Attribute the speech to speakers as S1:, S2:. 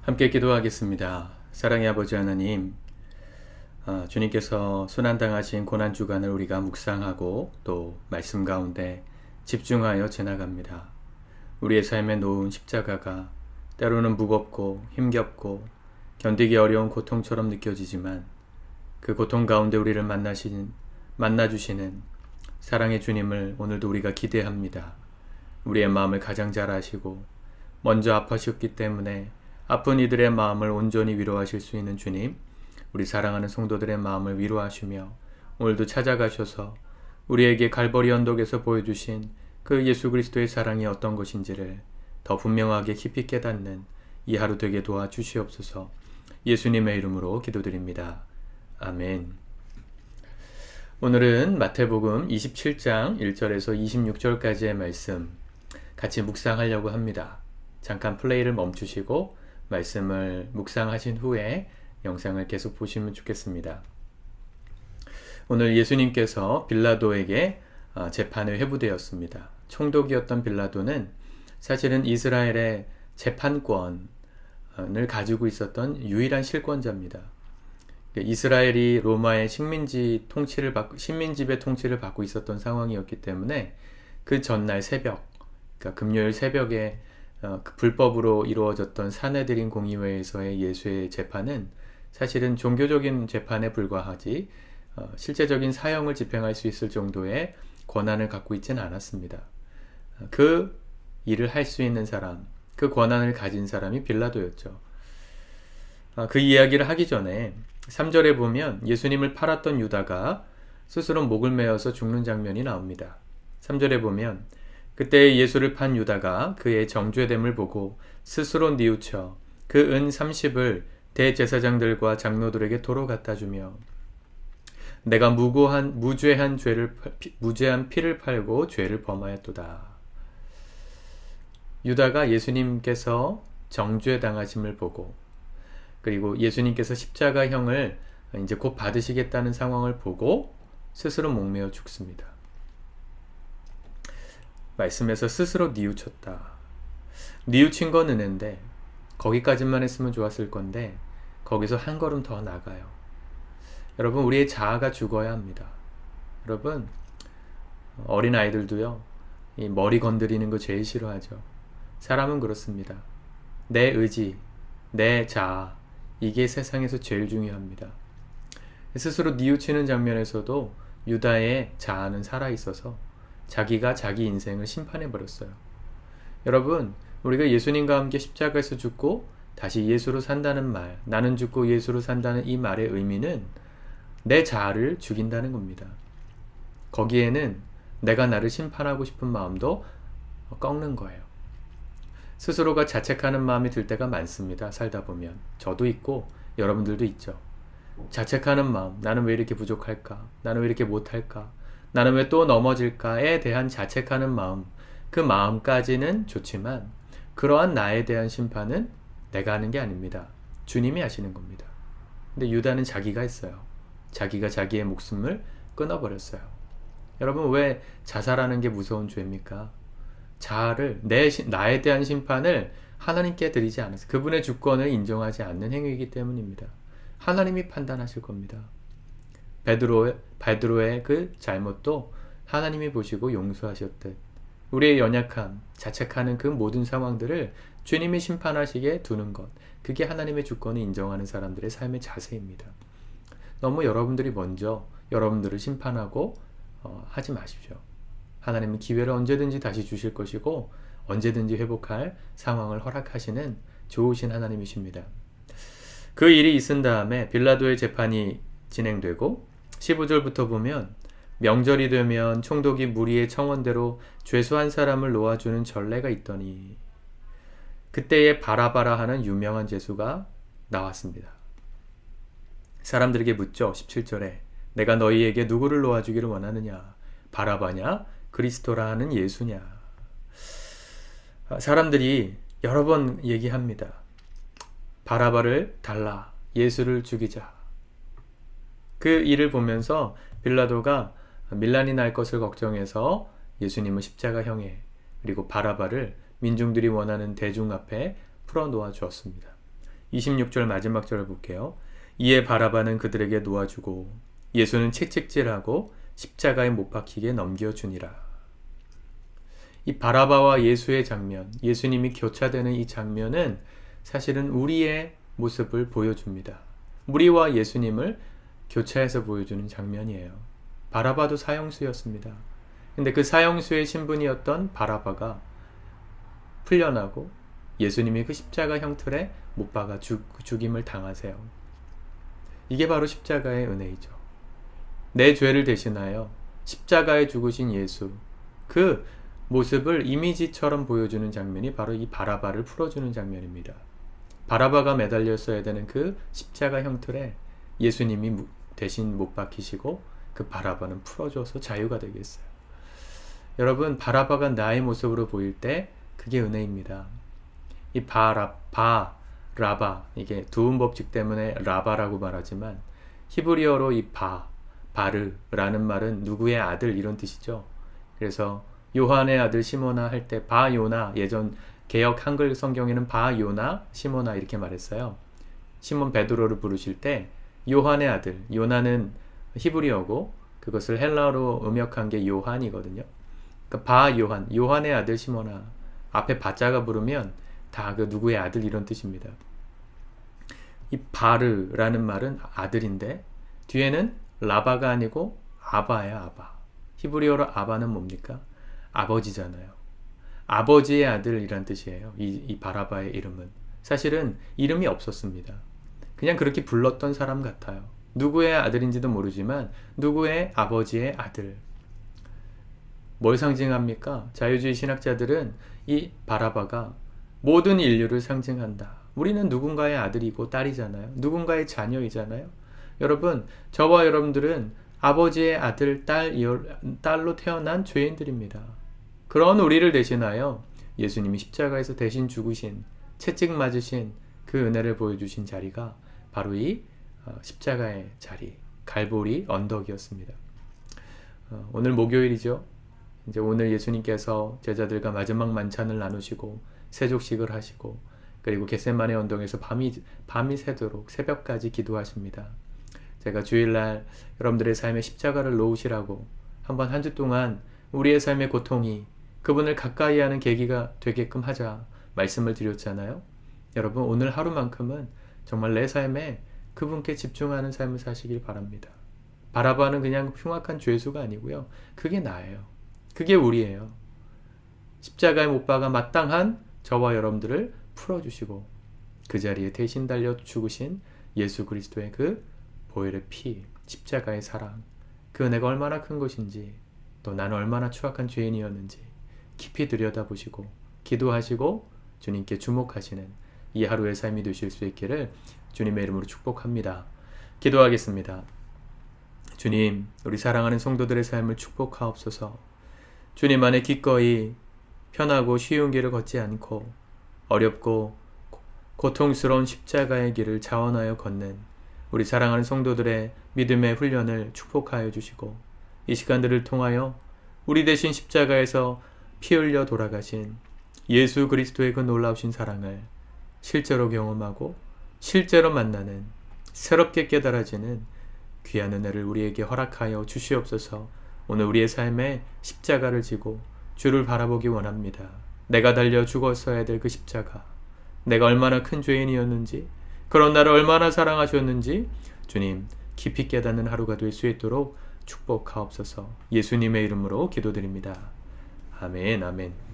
S1: 함께 기도하겠습니다. 사랑의 아버지 하나님, 주님께서 순환당하신 고난주간을 우리가 묵상하고 또 말씀 가운데 집중하여 지나갑니다. 우리의 삶에 놓은 십자가가 때로는 무겁고 힘겹고 견디기 어려운 고통처럼 느껴지지만 그 고통 가운데 우리를 만나주시는 사랑의 주님을 오늘도 우리가 기대합니다. 우리의 마음을 가장 잘 아시고 먼저 아파셨기 때문에 아픈 이들의 마음을 온전히 위로하실 수 있는 주님, 우리 사랑하는 성도들의 마음을 위로하시며 오늘도 찾아가셔서 우리에게 갈보리 언덕에서 보여주신 그 예수 그리스도의 사랑이 어떤 것인지를 더 분명하게 깊이 깨닫는 이 하루 되게 도와주시옵소서. 예수님의 이름으로 기도드립니다. 아멘. 오늘은 마태복음 27장 1절에서 26절까지의 말씀 같이 묵상하려고 합니다. 잠깐 플레이를 멈추시고 말씀을 묵상하신 후에 영상을 계속 보시면 좋겠습니다. 오늘 예수님께서 빌라도에게 재판에 회부되었습니다. 총독이었던 빌라도는 사실은 이스라엘의 재판권을 가지고 있었던 유일한 실권자입니다. 이스라엘이 로마의 식민지배 통치를 받고 있었던 상황이었기 때문에 그 전날 새벽, 그러니까 금요일 새벽에 그 불법으로 이루어졌던 사내들인 공의회에서의 예수의 재판은 사실은 종교적인 재판에 불과하지 실제적인 사형을 집행할 수 있을 정도의 권한을 갖고 있지는 않았습니다. 그 일을 할 수 있는 사람, 그 권한을 가진 사람이 빌라도였죠. 그 이야기를 하기 전에 3절에 보면 예수님을 팔았던 유다가 스스로 목을 메어서 죽는 장면이 나옵니다. 3절에 보면 그때 예수를 판 유다가 그의 정죄됨을 보고 스스로 뉘우쳐 그 은 30을 대제사장들과 장로들에게 도로 갖다 주며 내가 무죄한 피를 팔고 죄를 범하였도다. 유다가 예수님께서 정죄당하심을 보고 그리고 예수님께서 십자가형을 이제 곧 받으시겠다는 상황을 보고 스스로 목매어 죽습니다. 말씀에서 스스로 뉘우쳤다. 뉘우친 건 은혜인데 거기까지만 했으면 좋았을 건데 거기서 한 걸음 더 나가요. 여러분, 우리의 자아가 죽어야 합니다. 여러분, 어린 아이들도요, 이 머리 건드리는 거 제일 싫어하죠. 사람은 그렇습니다. 내 의지, 내 자아, 이게 세상에서 제일 중요합니다. 스스로 뉘우치는 장면에서도 유다의 자아는 살아있어서 자기가 자기 인생을 심판해버렸어요. 여러분, 우리가 예수님과 함께 십자가에서 죽고 다시 예수로 산다는 말, 나는 죽고 예수로 산다는 이 말의 의미는 내 자아를 죽인다는 겁니다. 거기에는 내가 나를 심판하고 싶은 마음도 꺾는 거예요. 스스로가 자책하는 마음이 들 때가 많습니다. 살다 보면. 저도 있고 여러분들도 있죠. 자책하는 마음, 나는 왜 이렇게 부족할까? 나는 왜 이렇게 못할까? 나는 왜 또 넘어질까에 대한 자책하는 마음, 그 마음까지는 좋지만 그러한 나에 대한 심판은 내가 하는 게 아닙니다. 주님이 하시는 겁니다. 근데 유다는 자기가 했어요. 자기가 자기의 목숨을 끊어버렸어요. 여러분, 왜 자살하는 게 무서운 죄입니까? 자아를, 나에 대한 심판을 하나님께 드리지 않았어요. 그분의 주권을 인정하지 않는 행위이기 때문입니다. 하나님이 판단하실 겁니다. 베드로의 그 잘못도 하나님이 보시고 용서하셨듯 우리의 연약함, 자책하는 그 모든 상황들을 주님이 심판하시게 두는 것, 그게 하나님의 주권을 인정하는 사람들의 삶의 자세입니다. 너무 여러분들이 먼저 여러분들을 심판하고 하지 마십시오. 하나님은 기회를 언제든지 다시 주실 것이고 언제든지 회복할 상황을 허락하시는 좋으신 하나님이십니다. 그 일이 있은 다음에 빌라도의 재판이 진행되고 15절부터 보면 명절이 되면 총독이 무리의 청원대로 죄수한 사람을 놓아주는 전례가 있더니 그때에 바라바라 하는 유명한 죄수가 나왔습니다. 사람들에게 묻죠. 17절에 내가 너희에게 누구를 놓아주기를 원하느냐? 바라바냐? 그리스도라 하는 예수냐? 사람들이 여러 번 얘기합니다. 바라바를 달라, 예수를 죽이자. 그 일을 보면서 빌라도가 밀란이 날 것을 걱정해서 예수님을 십자가형에 그리고 바라바를 민중들이 원하는 대중 앞에 풀어놓아 주었습니다. 26절 마지막 절을 볼게요. 이에 바라바는 그들에게 놓아주고 예수는 채찍질하고 십자가에 못 박히게 넘겨주니라. 이 바라바와 예수의 장면, 예수님이 교차되는 이 장면은 사실은 우리의 모습을 보여줍니다. 우리와 예수님을 교차해서 보여주는 장면이에요. 바라바도 사형수였습니다. 근데 그 사형수의 신분이었던 바라바가 풀려나고 예수님이 그 십자가 형틀에 못 박아 죽임을 당하세요. 이게 바로 십자가의 은혜이죠. 내 죄를 대신하여 십자가에 죽으신 예수, 그 모습을 이미지처럼 보여주는 장면이 바로 이 바라바를 풀어주는 장면입니다. 바라바가 매달렸어야 되는 그 십자가 형틀에 예수님이 대신 못 박히시고 그 바라바는 풀어줘서 자유가 되게 했어요. 여러분, 바라바가 나의 모습으로 보일 때 그게 은혜입니다. 이 라바, 이게 두음 법칙 때문에 라바라고 말하지만 히브리어로 이 바르라는 말은 누구의 아들 이런 뜻이죠. 그래서 요한의 아들 시모나 할 때 바요나, 예전 개역 한글 성경에는 바요나, 시모나 이렇게 말했어요. 시몬 베드로를 부르실 때 요한의 아들, 요나는 히브리어고 그것을 헬라어로 음역한 게 요한이거든요. 그러니까 요한의 아들 시모나, 앞에 바자가 부르면 다 그 누구의 아들 이런 뜻입니다. 이 바르라는 말은 아들인데 뒤에는 라바가 아니고 아바야, 아바. 히브리어로 아바는 뭡니까? 아버지잖아요. 아버지의 아들이란 뜻이에요. 이 바라바의 이름은 사실은 이름이 없었습니다. 그냥 그렇게 불렀던 사람 같아요. 누구의 아들인지도 모르지만 누구의 아버지의 아들. 뭘 상징합니까? 자유주의 신학자들은 이 바라바가 모든 인류를 상징한다. 우리는 누군가의 아들이고 딸이잖아요. 누군가의 자녀이잖아요. 여러분, 저와 여러분들은 아버지의 아들, 딸로 태어난 죄인들입니다. 그런 우리를 대신하여 예수님이 십자가에서 대신 죽으신, 채찍 맞으신 그 은혜를 보여주신 자리가 바로 이 십자가의 자리, 갈보리 언덕이었습니다. 오늘 목요일이죠. 이제 오늘 예수님께서 제자들과 마지막 만찬을 나누시고 세족식을 하시고 그리고 겟세마네 언덕에서 밤이 새도록 새벽까지 기도하십니다. 제가 주일날 여러분들의 삶에 십자가를 놓으시라고 한번 한 주 동안 우리의 삶의 고통이 그분을 가까이 하는 계기가 되게끔 하자 말씀을 드렸잖아요. 여러분, 오늘 하루만큼은 정말 내 삶에 그분께 집중하는 삶을 사시길 바랍니다. 바라바는 그냥 흉악한 죄수가 아니고요. 그게 나예요. 그게 우리예요. 십자가에 못 박아 마땅한 저와 여러분들을 풀어주시고 그 자리에 대신 달려 죽으신 예수 그리스도의 그 보혈의 피, 십자가의 사랑, 그 은혜가 얼마나 큰 것인지, 또 나는 얼마나 추악한 죄인이었는지 깊이 들여다보시고 기도하시고 주님께 주목하시는 이 하루의 삶이 되실 수 있기를 주님의 이름으로 축복합니다. 기도하겠습니다. 주님, 우리 사랑하는 성도들의 삶을 축복하옵소서. 주님 안에 기꺼이 편하고 쉬운 길을 걷지 않고 어렵고 고통스러운 십자가의 길을 자원하여 걷는 우리 사랑하는 성도들의 믿음의 훈련을 축복하여 주시고 이 시간들을 통하여 우리 대신 십자가에서 피 흘려 돌아가신 예수 그리스도의 그 놀라우신 사랑을 실제로 경험하고 실제로 만나는 새롭게 깨달아지는 귀한 은혜를 우리에게 허락하여 주시옵소서. 오늘 우리의 삶에 십자가를 지고 주를 바라보기 원합니다. 내가 달려 죽었어야 될 그 십자가, 내가 얼마나 큰 죄인이었는지, 그런 나를 얼마나 사랑하셨는지 주님 깊이 깨닫는 하루가 될 수 있도록 축복하옵소서. 예수님의 이름으로 기도드립니다. 아멘, 아멘.